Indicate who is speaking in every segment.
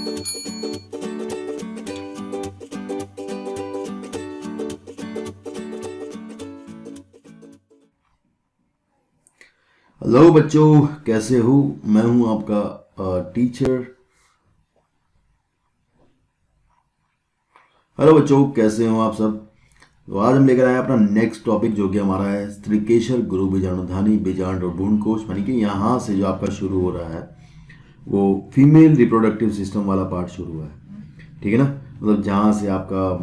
Speaker 1: Hello बच्चों, कैसे हो? मैं हूं आपका टीचर। हेलो बच्चों, कैसे हो आप सब? तो आज हम लेकर आए हैं अपना नेक्स्ट टॉपिक, जो कि हमारा है स्त्रीकेशर, गुरु बीजाणुधानी, बीजांड और भ्रूणकोश। यानी कि यहाँ से जो आपका शुरू हो रहा है वो फीमेल रिप्रोडक्टिव सिस्टम वाला पार्ट शुरू हुआ है। ठीक है ना? मतलब जहाँ से आपका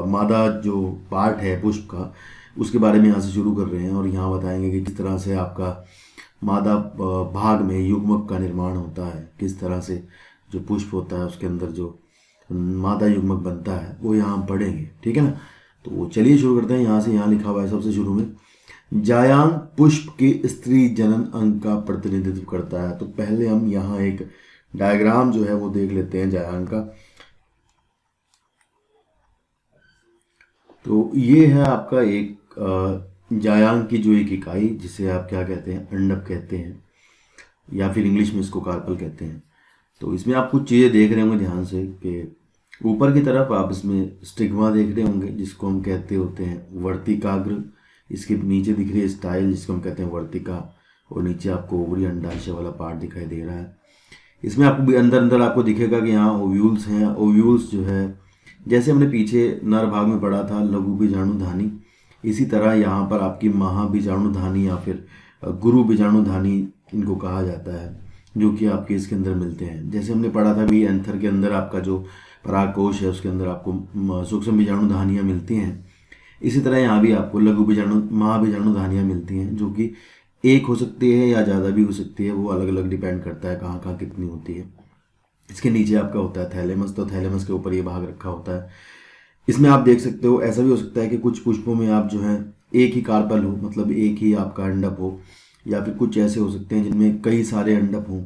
Speaker 1: मादा जो पार्ट है पुष्प का, उसके बारे में यहाँ से शुरू कर रहे हैं। और यहाँ बताएंगे कि किस तरह से आपका मादा भाग में युग्मक का निर्माण होता है, किस तरह से जो पुष्प होता है उसके अंदर जो मादा युग्मक बनता है वो यहाँ पढ़ेंगे। ठीक है ना? तो चलिए शुरू करते हैं। यहाँ से यहाँ लिखा हुआ है सबसे शुरू में, जायांग पुष्प के स्त्री जनन अंग का प्रतिनिधित्व करता है। तो पहले हम यहाँ एक डायग्राम जो है वो देख लेते हैं जायांग का। तो ये है आपका एक जायांग की जो एक इकाई, जिसे आप क्या कहते हैं, अंडक कहते हैं, या फिर इंग्लिश में इसको कार्पल कहते हैं। तो इसमें आप कुछ चीज़ें देख रहे होंगे ध्यान से कि ऊपर की तरफ आप इसमें स्टिग्मा देख रहे होंगे, जिसको हम कहते होते हैं वर्तिकाग्र। इसके नीचे दिख रही है स्टाइल, जिसको हम कहते हैं वर्तिका। और नीचे आपको ओवरी अंडाशय वाला पार्ट दिखाई दे रहा है। इसमें आपको भी अंदर अंदर आपको दिखेगा कि यहाँ ओव्यूल्स हैं। ओव्यूल्स जो है, जैसे हमने पीछे नर भाग में पढ़ा था लघु बीजाणुधानी, इसी तरह यहाँ पर आपकी महाबीजाणुधानी या फिर गुरु बीजाणुधानी इनको कहा जाता है, जो कि आपके इसके अंदर मिलते हैं। जैसे हमने पढ़ा था भी, एंथर के अंदर आपका जो परागकोश है उसके अंदर आपको सूक्ष्म बीजाणुधानियाँ मिलती हैं। इसी तरह यहाँ भी आपको लघु महाबीजाणुधानियाँ मिलती हैं, जो कि एक हो सकती है या ज़्यादा भी हो सकती है। वो अलग अलग डिपेंड करता है कहाँ कहाँ कितनी होती है। इसके नीचे आपका होता है थैलेमस, तो थैलेमस के ऊपर ये भाग रखा होता है। इसमें आप देख सकते हो, ऐसा भी हो सकता है कि कुछ पुष्पों में आप जो है एक ही कार्पल हो, मतलब एक ही आपका अंडप हो, या फिर कुछ ऐसे हो सकते हैं जिनमें कई सारे अंडप हों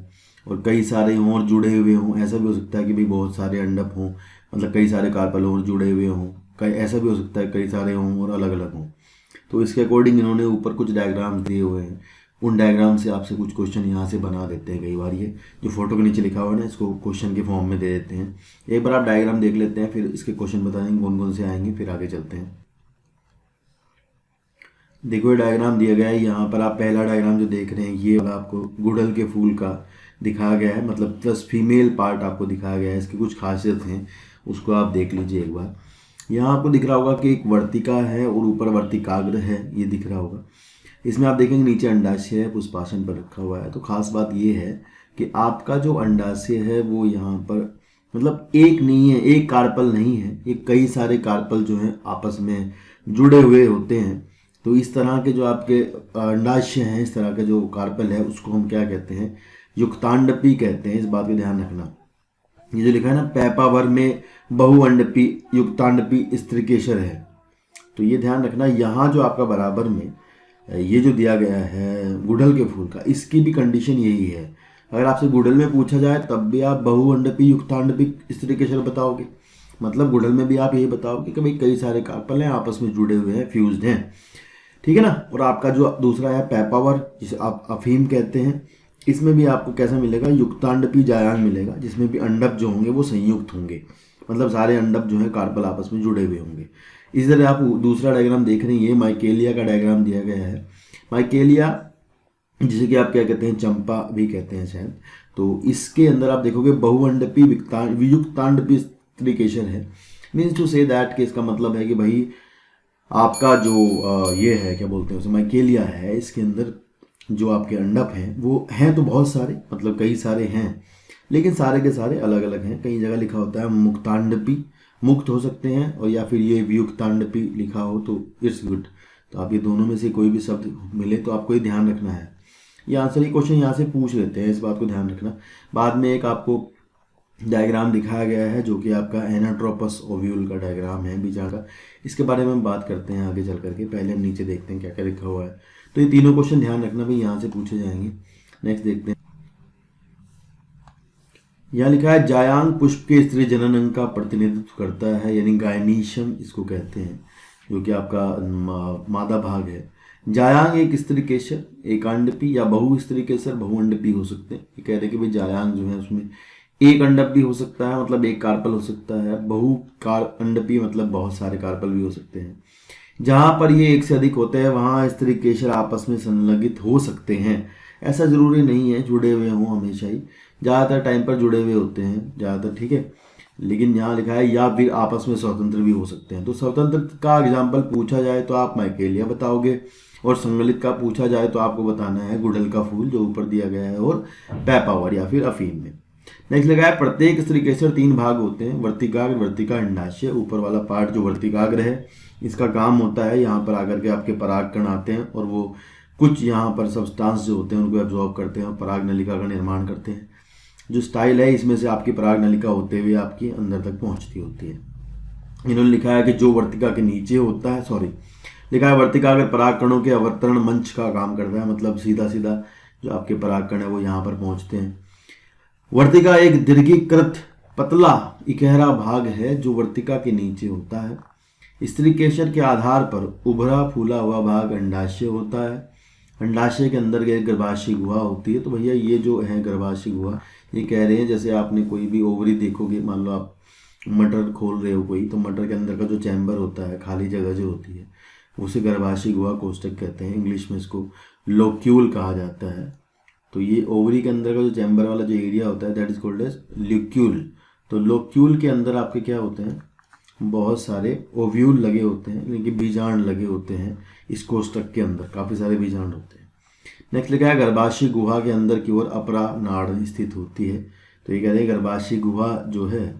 Speaker 1: और कई सारे हों और जुड़े हुए हों। ऐसा भी हो सकता है कि भाई बहुत सारे अंडप हों, मतलब कई सारे कार्पल हों और जुड़े हुए हों। कई ऐसा भी हो सकता है कई सारे हों और अलग अलग हों। तो इसके अकॉर्डिंग इन्होंने ऊपर कुछ डायग्राम दिए हुए हैं। उन डायग्राम से आपसे कुछ क्वेश्चन यहाँ से बना देते हैं। कई बार ये जो फोटो के नीचे लिखा हुआ है ना, इसको क्वेश्चन के फॉर्म में दे देते हैं। एक बार आप डायग्राम देख लेते हैं, फिर इसके क्वेश्चन बता देंगे कौन कौन से आएंगे, फिर आगे चलते हैं। देखो ये डायग्राम दिया गया है। यहाँ पर आप पहला डायग्राम जो देख रहे हैं, ये वाला आपको गुड़हल के फूल का दिखाया गया है, मतलब प्लस फीमेल पार्ट आपको दिखाया गया है। इसकी कुछ खासियत हैं, उसको आप देख लीजिए एक बार। यहाँ आपको दिख रहा होगा कि एक वर्तिका है और ऊपर वर्तिकाग्र है, ये दिख रहा होगा। इसमें आप देखेंगे नीचे अंडाशय है, पुष्पासन पर रखा हुआ है। तो खास बात ये है कि आपका जो अंडाशय है वो यहाँ पर मतलब एक नहीं है, एक कार्पल नहीं है, ये कई सारे कार्पल जो हैं आपस में जुड़े हुए होते हैं। तो इस तरह के जो आपके अंडाशय हैं, इस तरह का जो कार्पल है, उसको हम क्या कहते हैं, युक्तांडपी कहते हैं। इस बात का ध्यान रखना। ये जो लिखा है ना, पैपावर में बहुअंडपी युक्तांडपी स्त्रीकेशर है, तो ये ध्यान रखना। यहाँ जो आपका बराबर में ये जो दिया गया है गुड़हल के फूल का, इसकी भी कंडीशन यही है। अगर आपसे गुड़हल में पूछा जाए तब भी आप बहुअंडपी युक्तांडपी स्त्रीकेशर बताओगे, मतलब गुड़हल में भी आप यही बताओगे कि भाई कई सारे कार्पल हैं, आपस में जुड़े हुए हैं, फ्यूज्ड हैं। ठीक है ना? और आपका जो दूसरा है पैपावर, जिसे आप अफीम कहते हैं, इसमें भी आपको कैसा मिलेगा, युक्तांडपी जायांग मिलेगा, जिसमें भी अंडप जो होंगे वो संयुक्त होंगे, मतलब सारे अंडप जो है कार्पल आपस में जुड़े हुए होंगे। इसी तरह आप दूसरा डायग्राम देख रहे हैं, ये माइकेलिया का डायग्राम दिया गया है। माइकेलिया, जिसे कि आप क्या कहते हैं, चंपा भी कहते हैं शायद। तो इसके अंदर आप देखोगे बहुअंडपी वियुक्तांडपी स्त्रीकेशर है। मीन्स टू से दैट कि इसका मतलब है कि भाई आपका जो ये है, क्या बोलते हैं उसे, माइकेलिया है, इसके अंदर जो आपके अंडप हैं वो हैं तो बहुत सारे, मतलब कई सारे हैं, लेकिन सारे के सारे अलग अलग हैं। कई जगह लिखा होता है मुक्तांडपी, मुक्त हो सकते हैं, और या फिर ये वियुक्तांडपी लिखा हो तो इट्स गुड। तो आप ये दोनों में से कोई भी शब्द मिले तो आपको ये ध्यान रखना है। ये आंसर, ये क्वेश्चन यहाँ से पूछ लेते हैं, इस बात को ध्यान रखना। बाद में एक आपको डायग्राम दिखाया गया है जो कि आपका एनाट्रोपस ओव्यूल का डायग्राम है बीजा का। इसके बारे में हम बात करते हैं आगे चल करके। पहले हम नीचे देखते हैं क्या क्या लिखा हुआ है। तो ये तीनों क्वेश्चन ध्यान रखना भाई, यहाँ से पूछे जाएंगे। नेक्स्ट देखते हैं। यहाँ लिखा है जायांग पुष्प के स्त्री जनन अंग का प्रतिनिधित्व करता है, यानी गायनीशम इसको कहते हैं, जो कि आपका मादा भाग है। जायांग एक स्त्री केसर एकांडपी या बहु स्त्री केसर बहुअंडपी हो सकते हैं। ये कह रहे हैं कि भाई जायांग जो है उसमें एक अंडपी हो सकता है, मतलब एक कार्पल हो सकता है। बहु कार अंडपी मतलब बहुत सारे कार्पल भी हो सकते हैं। जहाँ पर ये एक से अधिक होते हैं वहाँ स्त्री केशर आपस में संलगित हो सकते हैं। ऐसा जरूरी नहीं है जुड़े हुए हों हमेशा ही, ज़्यादातर टाइम पर जुड़े हुए होते हैं ज़्यादातर, ठीक है। लेकिन यहाँ लिखा है या फिर आपस में स्वतंत्र भी हो सकते हैं। तो स्वतंत्र का एग्जाम्पल पूछा जाए तो आप माइकेलिया बताओगे, और संगलित का पूछा जाए तो आपको बताना है गुड़हल का फूल जो ऊपर दिया गया है, और पैपावर या फिर अफीम में। नेक्स्ट लगा है प्रत्येक स्त्री केसर 3 भाग होते हैं, वर्तिकाग्र, वर्तिका, अंडाशय। ऊपर वाला पार्ट जो वर्तिकाग्र है इसका काम होता है यहाँ पर आकर के आपके पराग कण आते हैं और वो कुछ यहाँ पर सब्सटेंस जो होते हैं उनको एब्जॉर्ब करते हैं और पराग नलिका का निर्माण करते हैं। जो स्टाइल है इसमें से आपकी पराग नलिका होते हुए आपकी अंदर तक पहुँचती होती है। इन्होंने लिखा है कि जो वर्तिका के नीचे होता है, सॉरी लिखा है वर्तिकाग्र पराग कणों के अवतरण मंच का काम करता है, मतलब सीधा सीधा जो आपके पराग कण है वो यहाँ पर पहुँचते हैं। वर्तिका एक दीर्घीकृत पतला इकहरा भाग है जो वर्तिका के नीचे होता है। स्त्री केशर के आधार पर उभरा फूला हुआ भाग अंडाशय होता है। अंडाशय के अंदर एक गर्भाशय गुहा होती है। तो भैया ये जो है गर्भाशय गुहा, ये कह रहे हैं जैसे आपने कोई भी ओवरी देखोगे, मान लो आप मटर खोल रहे हो कोई, तो मटर के अंदर का जो चैम्बर होता है, खाली जगह जो होती है, उसे गर्भाशय गुहा कोष्ठक कहते हैं। इंग्लिश में इसको लोक्यूल कहा जाता है। तो ये ओवरी के अंदर का जो चैम्बर वाला जो एरिया होता है दैट इज कॉल्ड एज ल्यूक्यूल। तो लोक्यूल के अंदर आपके क्या होते हैं, बहुत सारे ओव्यूल लगे होते हैं, यानी कि बीजांड लगे होते हैं। इस कोष्ठक के अंदर काफ़ी सारे बीजांड होते हैं। नेक्स्ट लिखा है गर्भाशय गुहा के अंदर की ओर अपरा नाड़ स्थित होती है। तो ये कह रहे हैं गर्भाशय गुहा जो है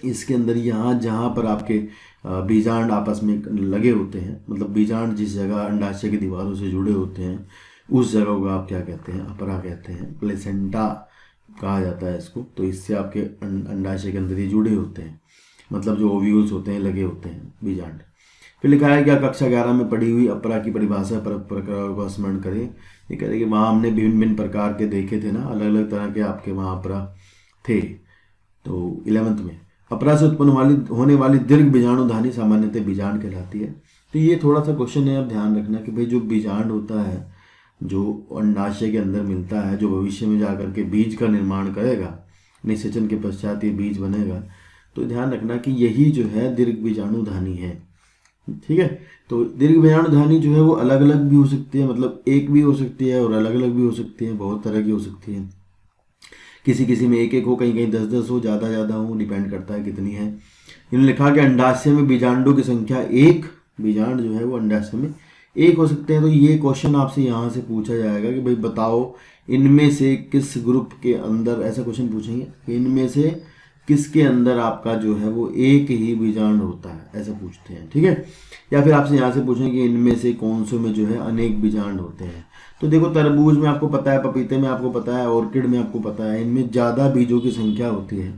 Speaker 1: इसके अंदर यहाँ जहाँ पर आपके बीजांड आपस में लगे होते हैं, मतलब बीजांड जिस जगह अंडाशय की दीवारों से जुड़े होते हैं उस जगह को आप क्या कहते हैं, अपरा कहते हैं। प्लेसेंटा कहा जाता है इसको। तो इससे आपके अंडाशय के अंदर ये जुड़े होते हैं, मतलब जो ओव्यूल्स होते हैं लगे होते हैं बीजांड। फिर लिखा है क्या कक्षा 11 में पढ़ी हुई अपरा की परिभाषा पर प्रकार को स्मरण करें। ये कह रहे हैं कि वहाँ हमने भिन्न भिन्न प्रकार के देखे थे ना, अलग अलग तरह के आपके वहाँ अपरा थे। तो 11th में अपरा से उत्पन्न होने वाली दीर्घ बीजाणुधानी सामान्यतः बीजांड कहलाती है। तो ये थोड़ा सा क्वेश्चन है, अब ध्यान रखना कि भाई जो बीजांड होता है जो अंडाशय के अंदर मिलता है, जो भविष्य में जाकर के बीज का निर्माण करेगा, निषेचन के पश्चात ये बीज बनेगा, तो ध्यान रखना कि यही जो है दीर्घ बीजाणुधानी है। ठीक है। तो दीर्घ बीजाणुधानी जो है वो अलग अलग भी हो सकती है, मतलब एक भी हो सकती है और अलग अलग भी हो सकती है, बहुत तरह की हो सकती है। किसी किसी में एक एक हो, कहीं कहीं 10-10 हो, ज़्यादा ज़्यादा हो, डिपेंड करता है कितनी है। इन्होंने लिखा कि अंडाशय में बीजांडों की संख्या 1, बीजांड जो है वो अंडाशय में 1 हो सकते हैं। तो ये क्वेश्चन आपसे यहाँ से पूछा जाएगा कि भाई बताओ इनमें से किस ग्रुप के अंदर, ऐसा क्वेश्चन पूछेंगे कि इनमें से किसके अंदर आपका जो है वो एक ही बीजांड होता है, ऐसा पूछते हैं। ठीक है। या फिर आपसे यहाँ से पूछेंगे कि इनमें से कौन से में जो है अनेक बीजांड होते हैं। तो देखो तरबूज में आपको पता है, पपीते में आपको पता है, ऑर्किड में आपको पता है, इनमें ज़्यादा बीजों की संख्या होती है।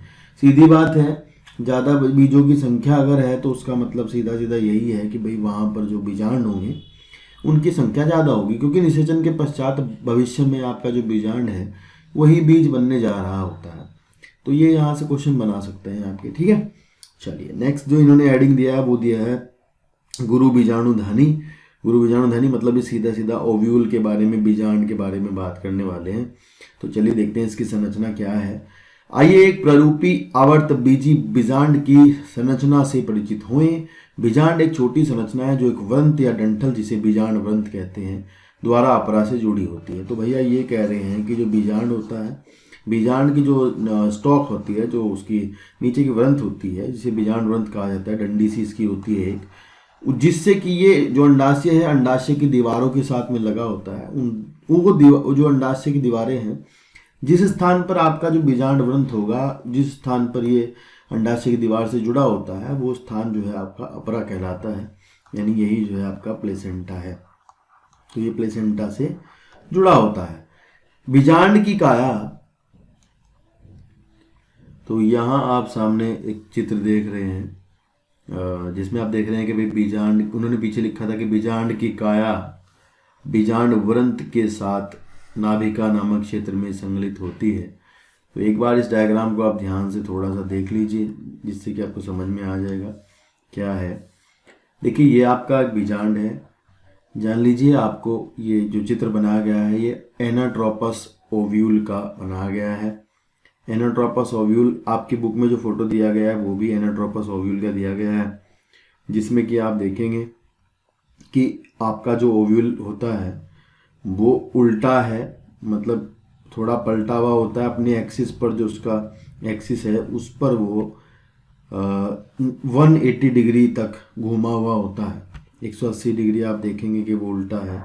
Speaker 1: सीधी बात है, ज़्यादा बीजों की संख्या अगर है तो उसका मतलब सीधा सीधा यही है कि भाई वहाँ पर जो बीजांड होंगे उनकी संख्या ज़्यादा होगी, क्योंकि निषेचन के पश्चात भविष्य में आपका जो बीजांड है वही बीज बनने जा रहा होता है। तो ये यहाँ से क्वेश्चन बना सकते हैं आपके। ठीक है। चलिए नेक्स्ट जो इन्होंने एडिंग दिया है वो दिया है गुरु बीजाणुधानी। गुरु बीजाणुधानी मतलब ये सीधा सीधा ओव्यूल के बारे में, बीजांड के बारे में बात करने वाले हैं। तो चलिए देखते हैं इसकी संरचना क्या है। आइए एक प्ररूपी आवर्त बीजी बीजांड की संरचना से परिचित हों। बीजांड एक छोटी संरचना है जो एक वृंत या डंठल, जिसे बीजांड वृंत कहते हैं, द्वारा अपरा से जुड़ी होती है। तो भैया ये कह रहे हैं कि जो बीजांड होता है, बीजांड की जो स्टॉक होती है, जो उसकी नीचे की वृंत होती है, जिसे बीजांड वृंत कहा जाता है, डंडी सी इसकी होती है एक, जिससे कि ये जो अंडाशय है अंडाशय की दीवारों के साथ में लगा होता है। वो जो अंडाशय की दीवारें हैं, जिस स्थान पर आपका जो बीजांड वृंत होगा, जिस स्थान पर ये अंडाशय की दीवार से जुड़ा होता है, वो स्थान जो है आपका अपरा कहलाता है, यानी यही जो है आपका प्लेसेंटा है। तो ये प्लेसेंटा से जुड़ा होता है। बीजांड की काया, तो यहाँ आप सामने एक चित्र देख रहे हैं जिसमें आप देख रहे हैं कि भाई बीजांड, उन्होंने पीछे लिखा था कि बीजांड की काया बीजांड वृंत के साथ नाभिका नामक क्षेत्र में संकलित होती है। तो एक बार इस डायग्राम को आप ध्यान से थोड़ा सा देख लीजिए, जिससे कि आपको समझ में आ जाएगा क्या है। देखिए ये आपका एक बीजांड है, जान लीजिए आपको ये जो चित्र बनाया गया है ये एनाट्रोपस ओव्यूल का बनाया गया है। एनाट्रोपस ओव्यूल आपकी बुक में जो फोटो दिया गया है वो भी एनाट्रोपस ओव्यूल का दिया गया है, जिसमें कि आप देखेंगे कि आपका जो ओव्यूल होता है वो उल्टा है, मतलब थोड़ा पलटा हुआ होता है अपने एक्सिस पर, जो उसका एक्सिस है उस पर वो 180 डिग्री तक घूमा हुआ होता है। 180 डिग्री आप देखेंगे कि वो उल्टा है।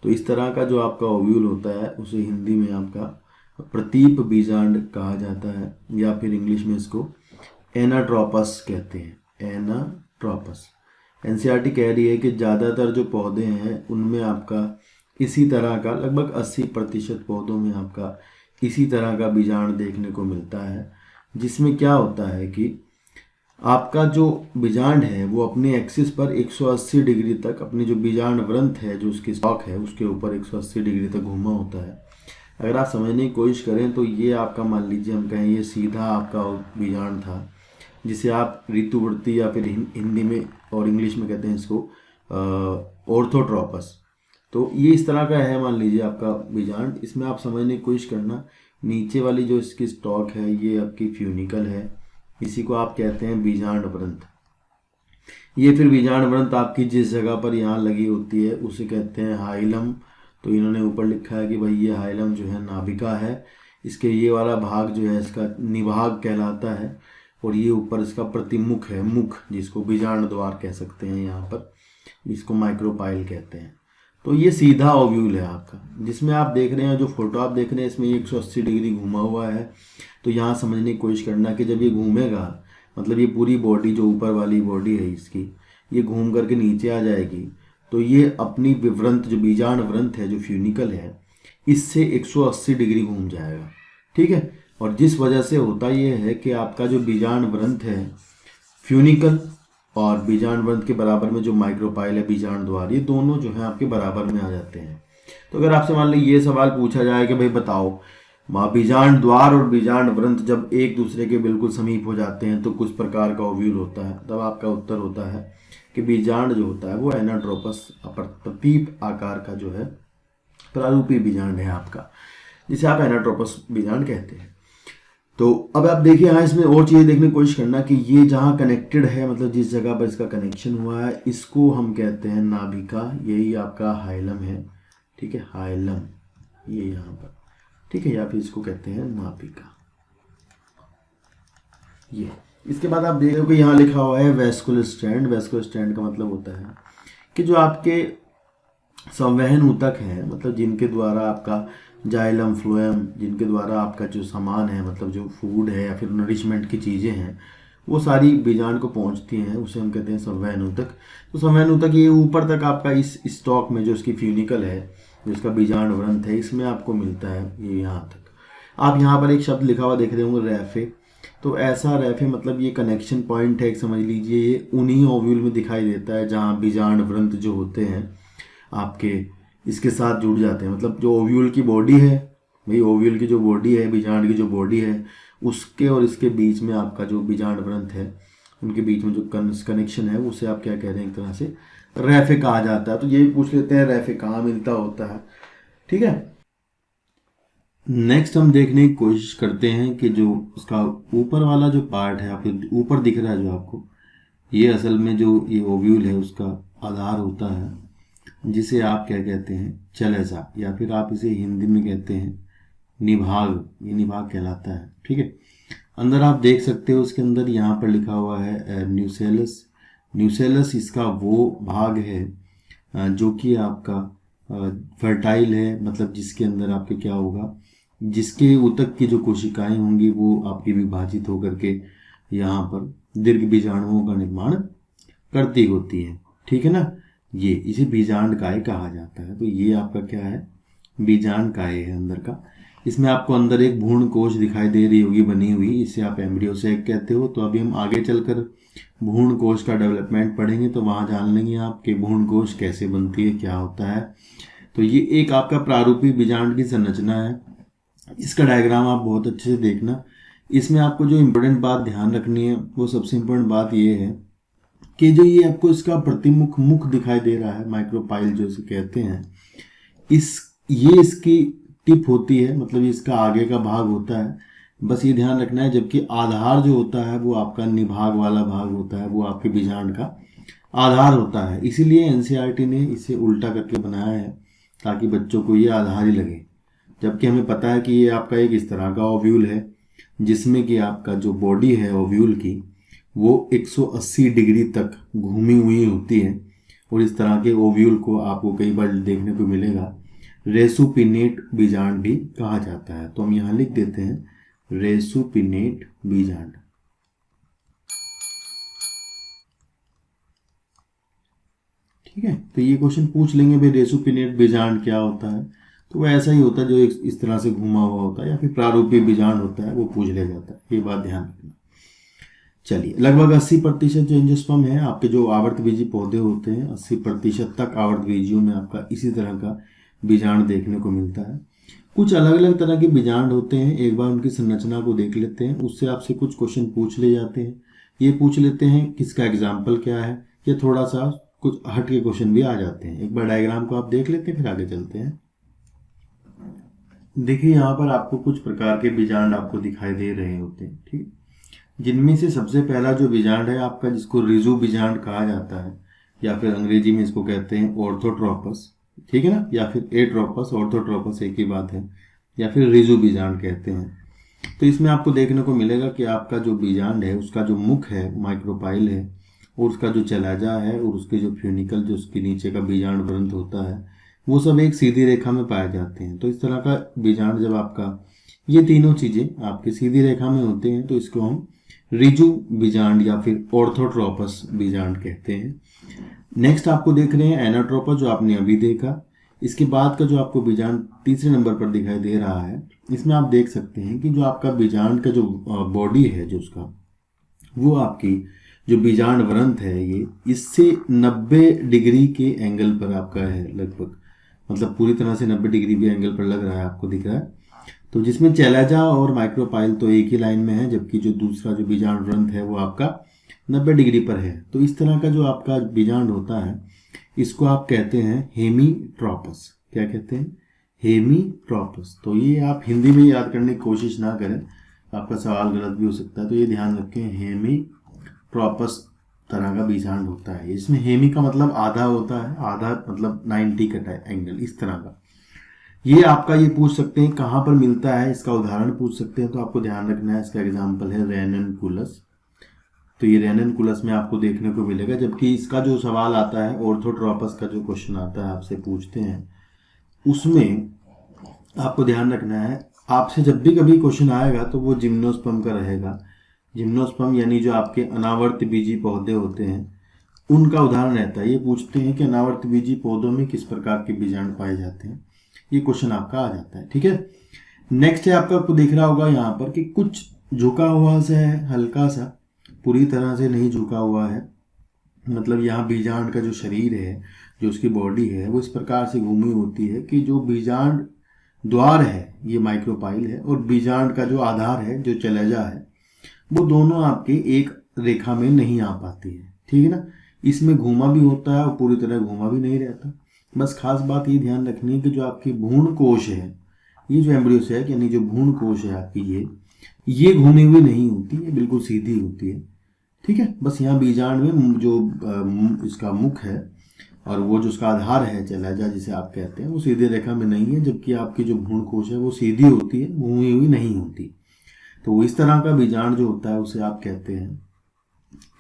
Speaker 1: तो इस तरह का जो आपका ओव्यूल होता है उसे हिंदी में आपका प्रतीप बीजांड कहा जाता है, या फिर इंग्लिश में इसको एनाट्रोपस कहते हैं, एनाट्रोपस। एनसीईआरटी कह रही है कि ज़्यादातर जो पौधे हैं उनमें आपका इसी तरह का, लगभग 80% पौधों में आपका इसी तरह का बीजांड देखने को मिलता है, जिसमें क्या होता है कि आपका जो बीजांड है वो अपने एक्सिस पर 180 डिग्री तक, अपनी जो बीजांड वृंत है जो उसकी स्टॉक है उसके ऊपर 180 डिग्री तक घूमा होता है। अगर आप समझने की कोशिश करें तो ये आपका, मान लीजिए हम कहें ये सीधा आपका बीजांड था, जिसे आप ऋतुवर्ती या फिर हिंदी में और इंग्लिश में कहते हैं इसको ऑर्थोट्रोपस। तो ये इस तरह का है, मान लीजिए आपका बीजांड। इसमें आप समझने की कोशिश करना, नीचे वाली जो इसकी स्टॉक है ये आपकी फ्यूनिकल है, इसी को आप कहते हैं बीजांड वृंत। ये फिर बीजांड वृंत आपकी जिस जगह पर यहाँ लगी होती है उसे कहते हैं हाइलम। तो इन्होंने ऊपर लिखा है कि भाई ये हाइलम जो है नाभिका है, इसके ये वाला भाग जो है इसका निभाग कहलाता है, और ये ऊपर इसका प्रतिमुख है, मुख, जिसको बीजांड द्वार कह सकते हैं यहाँ पर, इसको माइक्रोपाइल कहते हैं। तो ये सीधा ओव्यूल है आपका, जिसमें आप देख रहे हैं, जो फोटो आप देख रहे हैं इसमें 180 डिग्री घूमा हुआ है। तो यहाँ समझने की कोशिश करना कि जब ये घूमेगा, मतलब ये पूरी बॉडी जो ऊपर वाली बॉडी है इसकी, ये घूम करके नीचे आ जाएगी, तो ये अपनी विवृंत जो बीजांड वृंत है जो फ्यूनिकल है इससे 180 डिग्री घूम जाएगा, ठीक है। और जिस वजह से होता ये है कि आपका जो बीजांड वृंत है फ्यूनिकल और बीजांड वृंत के बराबर में जो माइक्रोपाइल है बीजांड द्वार, ये दोनों जो है आपके बराबर में आ जाते हैं। तो अगर आपसे मान ली ये सवाल पूछा जाए कि भाई बताओ बीजांड द्वार और बीजांड वृंत जब एक दूसरे के बिल्कुल समीप हो जाते हैं तो कुछ प्रकार का ओव्यूल होता है, तब आपका उत्तर होता है कि बीजांड जो होता है वो एनाट्रोपस प्रतीप आकार का जो है प्रारूपी बीजांड है आपका, जिसे आप एनाट्रोपस बीजांड कहते हैं। तो अब आप देखिए यहाँ इसमें और चीज़ें देखने की कोशिश करना कि ये जहाँ कनेक्टेड है, मतलब जिस जगह पर इसका कनेक्शन हुआ है, इसको हम कहते हैं नाभिका, यही आपका हाइलम है, ठीक है, हाइलम ये यहाँ पर, ठीक है, या फिर इसको कहते हैं नाभिका ये। इसके बाद आप देख रहे हो कि यहाँ लिखा हुआ है वेस्कुलर स्ट्रैंड। वेस्कुलर स्ट्रैंड का मतलब होता है कि जो आपके संवहन ऊतक हैं, मतलब जिनके द्वारा आपका जाइलम फ्लोएम, जिनके द्वारा आपका जो सामान है, मतलब जो फूड है या फिर नरिशमेंट की चीज़ें हैं, वो सारी बीजांड को पहुंचती हैं, उसे हम कहते हैं संवहन ऊतक। तो संवहन ऊतक ये ऊपर तक आपका इस स्टॉक में जो इसकी फ्यूनिकल है, जो इसका बीजांड वृंत है, इसमें आपको मिलता है ये यहाँ तक। आप यहाँ पर एक शब्द लिखा हुआ देख रहे होंगे रैफे। तो ऐसा रैफे मतलब ये कनेक्शन पॉइंट है, समझ लीजिए ये उन्हीं ओव्यूल में दिखाई देता है जहाँ बीजांड वृंत जो होते हैं आपके इसके साथ जुड़ जाते हैं। मतलब जो ओव्यूल की बॉडी है, भाई ओव्यूल की जो बॉडी है, बीजांड की जो बॉडी है, उसके और इसके बीच में आपका जो बीजांड वृंत है, उनके बीच में जो कनेक्शन है उसे आप क्या कह रहे हैं, एक तरह से रैफे कहा जाता है। तो ये पूछ लेते हैं रैफे कहाँ मिलता होता है, ठीक है। नेक्स्ट हम देखने की कोशिश करते हैं कि जो उसका ऊपर वाला जो पार्ट है, आपके ऊपर दिख रहा है जो आपको, ये असल में जो ये ओव्यूल है उसका आधार होता है, जिसे आप क्या कहते हैं, चलेजा, या फिर आप इसे हिंदी में कहते हैं निभाग, ये निभाग कहलाता है, ठीक है। अंदर आप देख सकते हो उसके अंदर यहाँ पर लिखा हुआ है न्यूसेलस। न्यूसेलस इसका वो भाग है जो कि आपका फर्टाइल है, मतलब जिसके अंदर आपके क्या होगा, जिसके ऊतक की जो कोशिकाएं होंगी वो आपकी विभाजित होकर के यहाँ पर दीर्घ बीजाणुओं का निर्माण करती होती हैं, ठीक है ना। ये इसे बीजांड काय कहा जाता है। तो ये आपका क्या है, बीजांड काय है अंदर का। इसमें आपको अंदर एक भ्रूण कोश दिखाई दे रही होगी बनी हुई, इसे आप एम्ब्रियो सैक कहते हो। तो अभी हम आगे चलकर भ्रूण कोश का डेवलपमेंट पढ़ेंगे, तो वहाँ जान लेंगे आप कि भ्रूण कोश कैसे बनती है, क्या होता है। तो ये एक आपका प्रारूपी बीजांड की संरचना है। इसका डायग्राम आप बहुत अच्छे से देखना। इसमें आपको जो इम्पोर्टेंट बात ध्यान रखनी है, वो सबसे इम्पोर्टेंट बात ये है कि जो ये आपको इसका प्रतिमुख मुख दिखाई दे रहा है, माइक्रोपाइल जो इसे कहते हैं, ये इसकी टिप होती है, मतलब इसका आगे का भाग होता है, बस ये ध्यान रखना है, जबकि आधार जो होता है वो आपका निभाग वाला भाग होता है, वो आपके बीजांड का आधार होता है। इसीलिए एनसीईआरटी ने इसे उल्टा करके बनाया है ताकि बच्चों को ये आधार ही लगे, जबकि हमें पता है कि ये आपका एक इस तरह का ओव्यूल है जिसमें कि आपका जो बॉडी है ओव्यूल की वो 180 डिग्री तक घूमी हुई होती है। और इस तरह के ओव्यूल को आपको कई बार देखने को मिलेगा रेसुपिनेट बीजांड भी कहा जाता है। तो हम यहाँ लिख देते हैं रेसुपिनेट बीजांड। ठीक है, तो ये क्वेश्चन पूछ लेंगे भाई रेसुपिनेट बीजांड क्या होता है, तो वो ऐसा ही होता है जो इस तरह से घुमा हुआ होता है, या फिर प्रारूपीय बीजांड होता है, वो पूछ लिया जाता है। ये बात ध्यान रखना। चलिए, लगभग 80% जो एंजियोस्पर्म है आपके जो आवर्तबीजी पौधे होते हैं, 80% तक आवर्तबीजियों में आपका इसी तरह का बीजांड देखने को मिलता है। कुछ अलग अलग तरह के बीजांड होते हैं, एक बार उनकी संरचना को देख लेते हैं, उससे आपसे कुछ क्वेश्चन पूछ ले जाते हैं। ये पूछ लेते हैं किसका एग्जाम्पल क्या है, या थोड़ा सा कुछ हट के क्वेश्चन भी आ जाते हैं। एक बार डायग्राम को आप देख लेते हैं, फिर आगे चलते हैं। देखिए, यहाँ पर आपको कुछ प्रकार के बीजांड आपको दिखाई दे रहे होते हैं, ठीक, जिनमें से सबसे पहला जो बीजांड है आपका, जिसको रिजु बीजांड कहा जाता है, या फिर अंग्रेजी में इसको कहते हैं ऑर्थोट्रोपस, ठीक है ना, या फिर एट्रोपस, ऑर्थोट्रोपस एक ही बात है, या फिर रिजु बीजांड कहते हैं। तो इसमें आपको देखने को मिलेगा कि आपका जो बीजांड है उसका जो मुख है माइक्रोपाइल है, और उसका जो चलाजा है, और उसके जो फ्यूनिकल जो उसके नीचे का बीजांड वृंत होता है, वो सब एक सीधी रेखा में पाए जाते हैं। तो इस तरह का बीजांड जब आपका ये तीनों चीजें आपकी सीधी रेखा में होते हैं तो इसको हम रिजु बीजांड या फिर ऑर्थोट्रोपस बीजांड कहते हैं। नेक्स्ट आपको देख रहे हैं एनाट्रोपस, जो आपने अभी देखा। इसके बाद का जो आपको बीजांड तीसरे नंबर पर दिखाई दे रहा है, इसमें आप देख सकते हैं कि जो आपका बीजांड का जो बॉडी है जो उसका, वो आपकी जो बीजांड वृंत है ये इससे 90 डिग्री के एंगल पर आपका है लगभग, मतलब पूरी तरह से 90 डिग्री भी एंगल पर लग रहा है, आपको दिख रहा है। तो जिसमें चैलाजा और माइक्रोपाइल तो एक ही लाइन में है, जबकि जो दूसरा जो बीजांड वृंत है वो आपका 90 डिग्री पर है। तो इस तरह का जो आपका बीजांड होता है इसको आप कहते हैं हेमीट्रोपस। क्या कहते हैं? हेमीट्रोपस। तो ये आप हिंदी में याद करने की कोशिश ना करें, आपका सवाल गलत भी हो सकता है, तो ये ध्यान रखें, हेमीट्रोपस तरह का बीजांड होता है। इसमें हेमी का मतलब आधा होता है, आधा मतलब 90 का एंगल, इस तरह का। ये आपका ये पूछ सकते हैं कहाँ पर मिलता है, इसका उदाहरण पूछ सकते हैं, तो आपको ध्यान रखना है। इसका एग्जाम्पल है रेननकुलस। तो ये रेननकुलस में आपको देखने को मिलेगा, जबकि इसका जो सवाल आता है ऑर्थोट्रोपस का जो क्वेश्चन आता है आपसे पूछते हैं, उसमें आपको ध्यान रखना है, आपसे जब भी कभी क्वेश्चन आएगा तो वो जिम्नोस्पर्म का रहेगा। जिम्नोस्पर्म यानी जो आपके अनावर्त बीजी पौधे होते हैं उनका उदाहरण रहता है। ये पूछते हैं कि अनावर्त बीजी पौधों में किस प्रकार के बीजांड पाए जाते हैं, ये क्वेश्चन आपका आ जाता है। ठीक है, नेक्स्ट है आपका, आपको दिख रहा होगा यहाँ पर कि कुछ झुका हुआ सा है, हल्का सा, पूरी तरह से नहीं झुका हुआ है, मतलब यहाँ बीजांड का जो शरीर है, जो उसकी बॉडी है, वो इस प्रकार से घूमी होती है कि जो बीजांड द्वार है ये माइक्रोपाइल है, और बीजांड का जो आधार है जो चैलाजा है, वो दोनों आपके एक रेखा में नहीं आ पाती है। ठीक है ना, इसमें घूमा भी होता है और पूरी तरह घूमा भी नहीं रहता। बस खास बात ये ध्यान रखनी है कि जो आपकी भ्रूण कोश है, ये जो एम्ब्रियो सैक यानी जो भ्रूण कोश है आपकी, ये घूमी हुई नहीं होती है, बिल्कुल सीधी होती है। ठीक है, बस यहाँ बीजांड में जो इसका मुख है और वो जो उसका आधार है चैलाजा जिसे आप कहते हैं, वो सीधी रेखा में नहीं है, जबकि आपकी जो भ्रूण कोश है वो सीधी होती है, घूमी हुई नहीं होती। तो इस तरह का बीजांड जो होता है उसे आप कहते हैं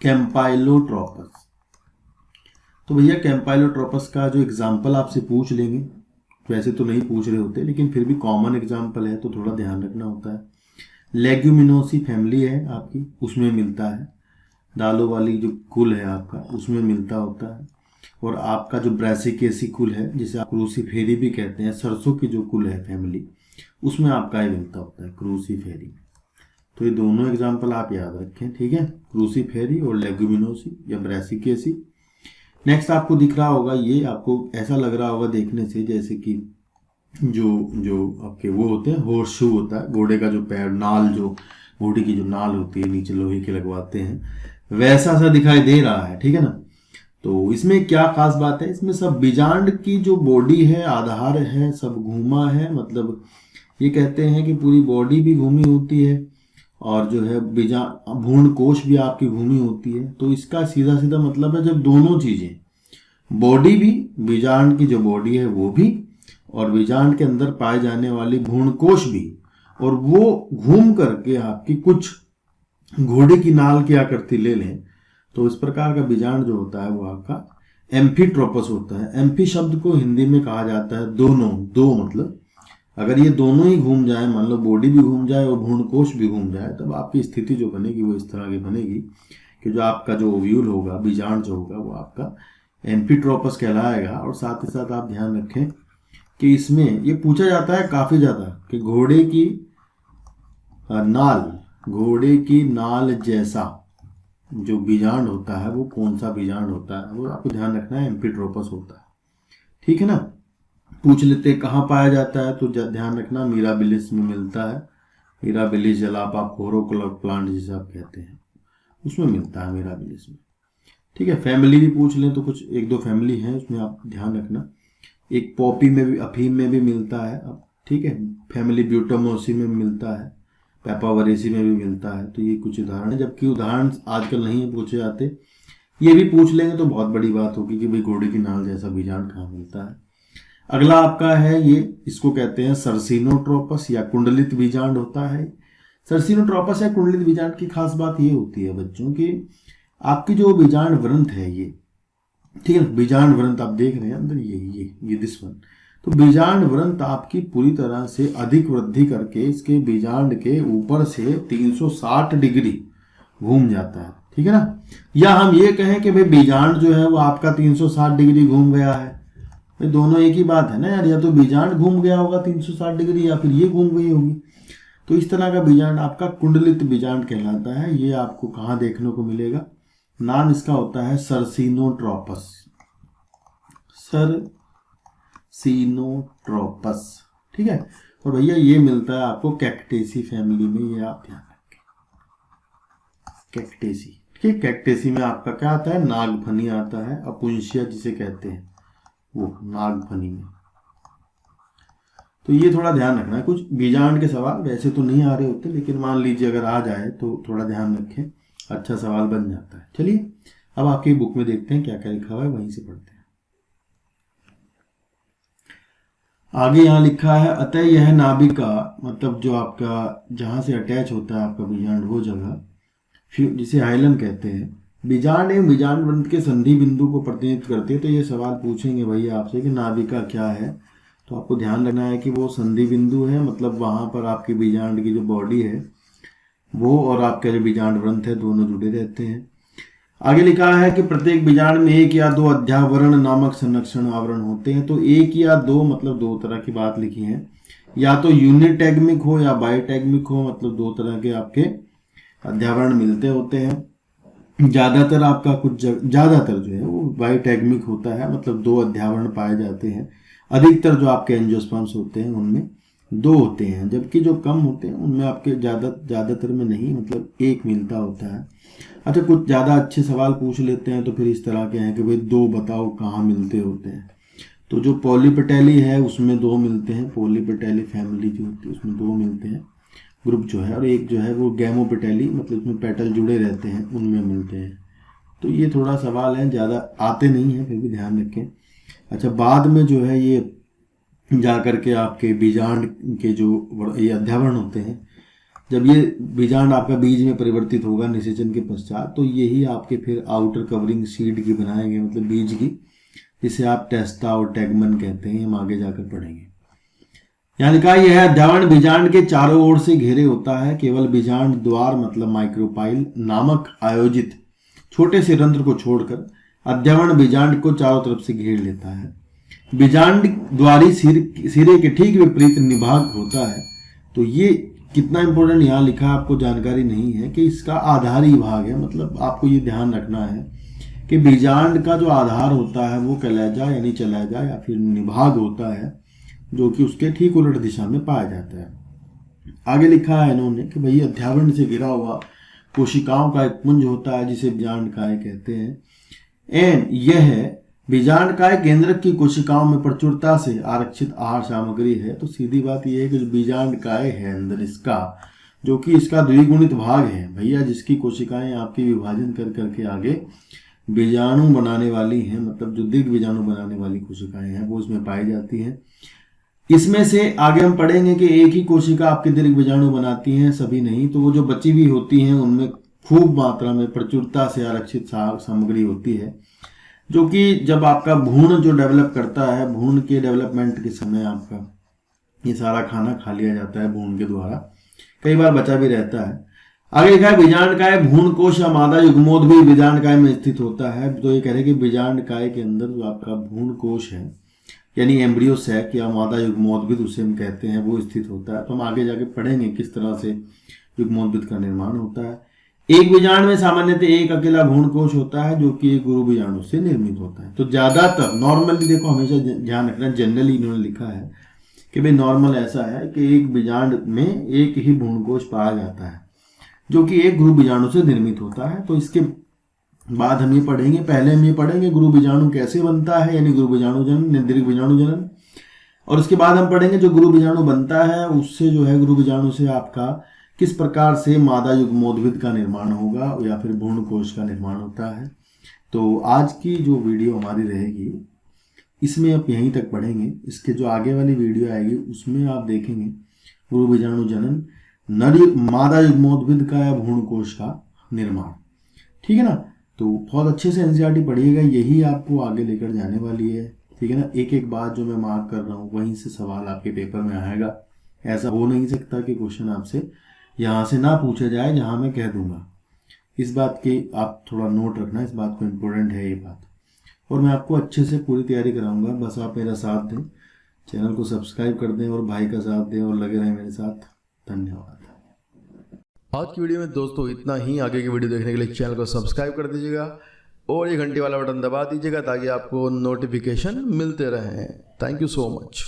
Speaker 1: कैम्पाइलोट्रोपस। तो भैया कैम्पाइलोट्रोपस का जो एग्जाम्पल आपसे पूछ लेंगे, वैसे तो नहीं पूछ रहे होते लेकिन फिर भी कॉमन एग्जाम्पल है तो थोड़ा ध्यान रखना होता है। लेग्यूमिनोसी फैमिली है आपकी, उसमें मिलता है। दालों वाली जो कुल है आपका, उसमें मिलता होता है। और आपका जो ब्रासिकेसी कुल है, जिसे आप क्रूसीफेरी भी कहते हैं, सरसों की जो कुल है फैमिली, उसमें आपका ही मिलता होता है क्रूसीफेरी। तो ये दोनों एग्जाम्पल आप याद रखें। ठीक है, क्रूसीफेरी और लेग्यूमिनोसी या ब्रासिकेसी। नेक्स्ट आपको दिख रहा होगा, ये आपको ऐसा लग रहा होगा देखने से जैसे कि जो आपके वो होते हैं, हॉर्स शू होता है, घोड़े का जो पैर, नाल, जो घोड़ी की जो नाल होती है नीचे लोहे की लगवाते हैं, वैसा सा दिखाई दे रहा है। ठीक है ना, तो इसमें क्या खास बात है, इसमें सब बीजांड की जो बॉडी है, आधार है, सब घूमा है, मतलब ये कहते हैं कि पूरी बॉडी भी घूमी होती है और जो है भ्रूण कोश भी आपकी घूमी होती है। तो इसका सीधा सीधा मतलब है जब दोनों चीजें, बॉडी भी, बीजांड की जो बॉडी है वो भी, और बीजांड के अंदर पाए जाने वाली भ्रूण कोश भी, और वो घूम करके आपकी कुछ घोड़े की नाल की आकृति ले लें, तो इस प्रकार का बीजांड जो होता है वो आपका एम्फीट्रोपस होता है। एम्फी शब्द को हिंदी में कहा जाता है दोनों, दो मतलब अगर ये दोनों ही घूम जाए, मान लो बॉडी भी घूम जाए और भ्रूण कोश भी घूम जाए, तब आपकी स्थिति जो बनेगी वो इस तरह की बनेगी कि जो आपका जो ओव्यूल होगा, बीजांड जो होगा, वो आपका एम्फीट्रोपस कहलाएगा। और साथ ही साथ आप ध्यान रखें कि इसमें ये पूछा जाता है काफी ज्यादा कि घोड़े की नाल जैसा जो बीजांड होता है वो कौन सा बीजांड होता है, वो आपको ध्यान रखना है, एम्फीट्रोपस होता है। ठीक है ना। पूछ लेते कहाँ पाया जाता है, तो ध्यान रखना मिराबिलिस में मिलता है। मिराबिलिस जलापा कोरोकोलर प्लांट जिसे आप कहते हैं, उसमें मिलता है मिराबिलिस में। ठीक है। फैमिली भी पूछ लें तो कुछ एक दो फैमिली है, उसमें आप ध्यान रखना। एक पॉपी में भी, अफीम में भी मिलता है। अब ठीक है, फैमिली ब्यूटामोसी में मिलता है, पेपावरेसी में भी मिलता है। तो ये कुछ उदाहरण है, जबकि उदाहरण आजकल नहीं है पूछे जाते। ये भी पूछ लेंगे तो बहुत बड़ी बात होगी कि भाई घोड़े की नाल जैसा बीजांड कहाँ मिलता है। अगला आपका है ये, इसको कहते हैं सर्सिनोट्रोपस या कुंडलित बीजांड होता है। सर्सिनोट्रोपस या कुंडलित बीजांड की खास बात ये होती है बच्चों की, आपकी जो बीजांड व्रंत है ये, ठीक है, बीजांड व्रंत आप देख रहे हैं अंदर, ये दिस वन, तो बीजांड व्रंत आपकी पूरी तरह से अधिक वृद्धि करके इसके बीजांड के ऊपर से 360 डिग्री घूम जाता है। ठीक है ना। या हम ये कहें कि भाई बीजांड जो है वो आपका 360 डिग्री घूम गया है, भाई दोनों एक ही बात है ना यार, या तो बीजांड घूम गया होगा 360 डिग्री या फिर ये घूम गई होगी। तो इस तरह का बीजांड आपका कुंडलित बीजांड कहलाता है। ये आपको कहाँ देखने को मिलेगा, नाम इसका होता है सर्सिनोट्रोपस। सर्सिनोट्रोपस। ठीक है। और भैया ये मिलता है आपको कैक्टेसी फैमिली में, ये आप ध्यान रखें, कैक्टेसी। ठीक है। कैक्टेसी में आपका क्या आता है, नागफनी आता है, अपुंशिया जिसे कहते हैं वो नागफनी में। तो ये थोड़ा ध्यान रखना है। कुछ बीजांड के सवाल वैसे तो नहीं आ रहे होते, लेकिन मान लीजिए अगर आ जाए तो थोड़ा ध्यान रखें, अच्छा सवाल बन जाता है। चलिए अब आपकी बुक में देखते हैं क्या क्या लिखा हुआ है, वहीं से पढ़ते हैं। आगे यहाँ लिखा है, अतः यह नाभिका, मतलब जो आपका जहां से अटैच होता है आपका बीजांड वो जगह, फिर जिसे हाइलम कहते हैं, बीजांड एवं बीजांड व्रंत के संधि बिंदु को प्रतिनिधित्व करते हैं। तो ये सवाल पूछेंगे भैया आपसे कि नाभिका क्या है, तो आपको ध्यान रखना है कि वो संधि बिंदु है, मतलब वहां पर आपकी बीजांड की जो बॉडी है वो और आपका जो बीजांड व्रंत है दोनों जुड़े रहते हैं। आगे लिखा है कि प्रत्येक बीजांड में एक या दो अध्यावरण नामक संरक्षण आवरण होते हैं। तो एक या दो मतलब दो तरह की बात लिखी है, या तो यूनिटैग्मिक हो या बाइटैग्मिक हो, मतलब दो तरह के आपके अध्यावरण मिलते होते हैं। ज्यादातर आपका ज्यादातर जो है वो बाइटैग्मिक होता है, मतलब दो अध्यावरण पाए जाते हैं। अधिकतर जो आपके एंजियोस्पर्म्स होते हैं उनमें दो होते हैं, जबकि जो कम होते हैं उनमें आपके ज्यादातर में नहीं, मतलब एक मिलता होता है। अच्छा, कुछ ज़्यादा अच्छे सवाल पूछ लेते हैं तो फिर इस तरह के हैं कि भाई दो बताओ कहाँ मिलते होते हैं। तो जो पॉलीपेटेली है उसमें दो मिलते हैं, पॉलीपेटेली फैमिली जो होती है उसमें दो मिलते हैं ग्रुप जो है, और एक जो है वो गैमोपेटेली, मतलब उसमें पेटल जुड़े रहते हैं, उनमें मिलते हैं। तो ये थोड़ा सवाल है, ज़्यादा आते नहीं हैं, फिर भी ध्यान रखें। अच्छा, बाद में जो है ये जा करके आपके बीजांड के जो ये अध्यावरण होते हैं, जब ये बीजांड आपका बीज में परिवर्तित होगा निषेचन के पश्चात, तो यही आपके फिर आउटर कवरिंग सीड की बनाएंगे, मतलब बीज की, जिसे आप टेस्टा और टैगमन कहते हैं। हम आगे जाकर पढ़ेंगे। यहाँ लिखा है यह अध्यावरण बीजांड के चारों ओर से घेरे होता है। केवल बीजांड द्वार मतलब माइक्रोपाइल नामक आयोजित छोटे से रंध्र को छोड़कर अध्यावरण बीजांड को चारों तरफ से घेर लेता है। बीजांड द्वारी सिरे के ठीक विपरीत निभाग होता है। तो ये कितना इंपॉर्टेंट यहाँ लिखा आपको जानकारी नहीं है कि इसका आधारी भाग है, मतलब आपको ये ध्यान रखना है कि बीजांड का जो आधार होता है वो कलेजा यानी चलेजा या फिर निभाग होता है, जो कि उसके ठीक उलट दिशा में पाया जाता है। आगे लिखा है इन्होंने कि भाई अध्यावरण से घिरा हुआ कोशिकाओं का एक पुंज होता है जिसे बीजांड काय कहते हैं। एंड यह बीजांडकाय केंद्रक की कोशिकाओं में प्रचुरता से आरक्षित आहार सामग्री है। तो सीधी बात यह है कि जो बीजांडकाय है अंदर इसका, जो कि इसका द्विगुणित भाग है भैया, जिसकी कोशिकाएं आपकी विभाजन कर करके आगे बीजाणु बनाने वाली हैं, मतलब जो दीर्घ बीजाणु बनाने वाली कोशिकाएं हैं वो इसमें पाई जाती हैं। इसमें से आगे हम पढ़ेंगे कि एक ही कोशिका आपके दीर्घ बीजाणु बनाती हैं, सभी नहीं। तो वो जो बची हुई होती हैं उनमें खूब मात्रा में प्रचुरता से आरक्षित सामग्री होती है, जो कि जब आपका भ्रूण जो डेवलप करता है, भ्रूण के डेवलपमेंट के समय आपका ये सारा खाना खा लिया जाता है भ्रूण के द्वारा, कई बार बचा भी रहता है। आगे लिखा है बीजांडकाय भ्रूण कोश या मादा युग्मोद्भिद बीजांडकाय में स्थित होता है। तो ये कह रहे हैं कि बीजांडकाय के अंदर जो आपका भ्रूण कोश है यानी एम्ब्रियो सैक या मादा युग्मोद्भिद उसे हम कहते हैं, वो स्थित होता है। तो हम आगे जाके पढ़ेंगे किस तरह से युग्मोद्भिद का निर्माण होता है। एक बीजांड में सामान्यतः एक अकेला भ्रूण कोश होता है जो कि एक गुरु बीजाणु से निर्मित होता है। तो ज्यादातर नॉर्मली देखो, हमेशा ध्यान रखना, जनरली इन्होंने लिखा है कि भाई नॉर्मल ऐसा है कि एक बीजांड में एक ही भ्रूण कोश पाया जाता है जो कि एक गुरु बीजाणु से निर्मित होता है। तो इसके बाद हम ये पढ़ेंगे, पहले हम ये पढ़ेंगे गुरु बीजाणु कैसे बनता है, यानी गुरु बीजाणु जनन, दीर्घ बीजाणु जनन। और उसके बाद हम पढ़ेंगे जो गुरु बीजाणु बनता है उससे जो है गुरु बीजाणु से आपका किस प्रकार से मादा युग्मोद्भिद का निर्माण होगा या फिर भ्रूण कोश का निर्माण होता है। तो आज की जो वीडियो हमारी रहेगी इसमें आप यहीं तक पढ़ेंगे। इसके जो आगे वाली वीडियो आएगी उसमें आप देखेंगे गुरु बीजाणु जनन, मादा युग्मोद्भिद का या भ्रूण कोश का निर्माण। ठीक है ना। तो बहुत अच्छे से एनसीईआरटी पढ़िएगा, यही आपको आगे लेकर जाने वाली है। ठीक है ना। एक एक बात जो मैं मार्क कर रहा हूँ वहीं से सवाल आपके पेपर में आएगा। ऐसा हो नहीं सकता कि क्वेश्चन आपसे यहाँ से ना पूछा जाए जहाँ मैं कह दूंगा। इस बात की आप थोड़ा नोट रखना, इस बात को इम्पोर्टेंट है ये बात। और मैं आपको अच्छे से पूरी तैयारी कराऊंगा, बस आप मेरा साथ दें, चैनल को सब्सक्राइब कर दें और भाई का साथ दें और लगे रहें मेरे साथ। धन्यवाद।
Speaker 2: आज की वीडियो में दोस्तों इतना ही। आगे की वीडियो देखने के लिए चैनल को सब्सक्राइब कर दीजिएगा और ये घंटी वाला बटन दबा दीजिएगा ताकि आपको नोटिफिकेशन मिलते रहें। Thank you so much.